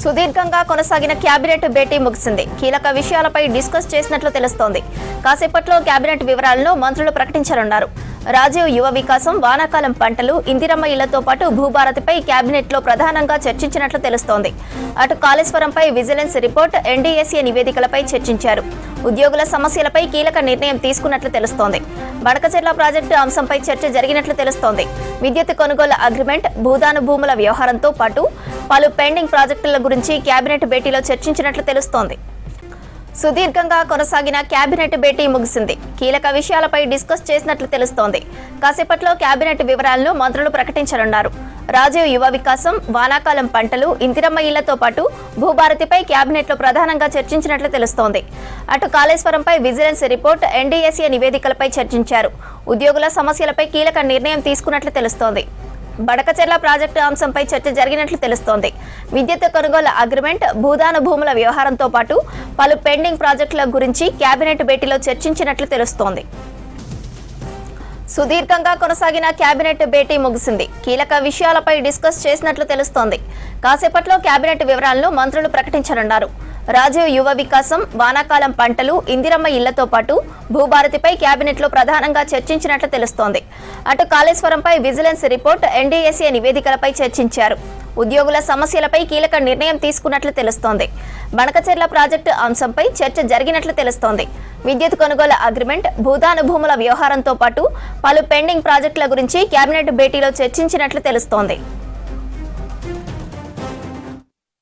సుదీర్ఘంగా కొనసాగిన కేబినెట్ భేటీ ముగిసింది. కీలక విషయాలపై డిస్కస్ చేసినట్లు తెలుస్తోంది. కాసేపట్లో కేబినెట్ వివరాలను మంత్రులు ప్రకటించనున్నారు. రాజీవ్ యువ వికాసం, వానాకాలం పంటలు, ఇందిరమ్మ ఇళ్లతో పాటు భూభారతిపై కేబినెట్లో ప్రధానంగా చర్చించినట్లు తెలుస్తోంది. అటు కాళేశ్వరంపై విజిలెన్స్ రిపోర్ట్, ఎన్డీఎస్ఏ నివేదికలపై చర్చించారు. ఉద్యోగుల సమస్యలపై కీలక నిర్ణయం తీసుకున్నట్లు తెలుస్తోంది. బడకచెర్ల ప్రాజెక్టు అంశంపై చర్చ జరిగినట్లు తెలుస్తోంది. విద్యుత్ కొనుగోలు అగ్రిమెంట్, భూదాను భూముల వ్యవహారంతో పాటు పలు పెండింగ్ ప్రాజెక్టుల గురించి కేబినెట్ భేటీలో చర్చించినట్లు తెలుస్తోంది. సుదీర్ఘంగా కొనసాగిన కేబినెట్ భేటీ ముగిసింది. కీలక విషయాలపై డిస్కస్ చేసినట్లు తెలుస్తోంది. కాసేపట్లో కేబినెట్ వివరాలను మంత్రులు ప్రకటించనున్నారు. రాజీవ్ యువ వికాసం, వానాకాలం పంటలు, ఇందిరమ్మ ఇళ్లతో పాటు భూభారతిపై కేబినెట్లో ప్రధానంగా చర్చించినట్లు తెలుస్తోంది. అటు కాళేశ్వరంపై విజిలెన్స్ రిపోర్ట్, ఎన్డీఎస్ఏ నివేదికలపై చర్చించారు. ఉద్యోగుల సమస్యలపై కీలక నిర్ణయం తీసుకున్నట్లు తెలుస్తోంది. బడకచెర్ల ప్రాజెక్టు అంశంపై చర్చ జరిగినట్లు తెలుస్తోంది. విద్యుత్ కొనుగోలు అగ్రిమెంట్, భూదాను భూముల వ్యవహారంతో పాటు పలు పెండింగ్ ప్రాజెక్టుల గురించి కేబినెట్ భేటీలో చర్చించినట్లు తెలుస్తోంది. సుదీర్ఘంగా కొనసాగిన కేబినెట్ భేటీ ముగిసింది. కీలక విషయాలపై డిస్కస్ చేసినట్లు తెలుస్తోంది. కాసేపట్లో కేబినెట్ వివరాలను మంత్రులు ప్రకటించనున్నారు. రాజీవ్ యువ వికాసం, వానాకాలం పంటలు, ఇందిరమ్మ ఇళ్లతో పాటు భూభారతిపై కేబినెట్లో ప్రధానంగా చర్చించినట్లు తెలుస్తోంది. అటు కాళేశ్వరంపై విజిలెన్స్ రిపోర్ట్, ఎన్డీఎస్ఏ నివేదికలపై చర్చించారు. ఉద్యోగుల సమస్యలపై కీలక నిర్ణయం తీసుకున్నట్లు తెలుస్తోంది. బడకచెర్ల ప్రాజెక్టు అంశంపై చర్చ జరిగినట్లు తెలుస్తోంది. విద్యుత్ కొనుగోలు అగ్రిమెంట్, భూదాను భూముల వ్యవహారంతో పాటు పలు పెండింగ్ ప్రాజెక్టుల గురించి కేబినెట్ భేటీలో చర్చించినట్లు తెలుస్తోంది.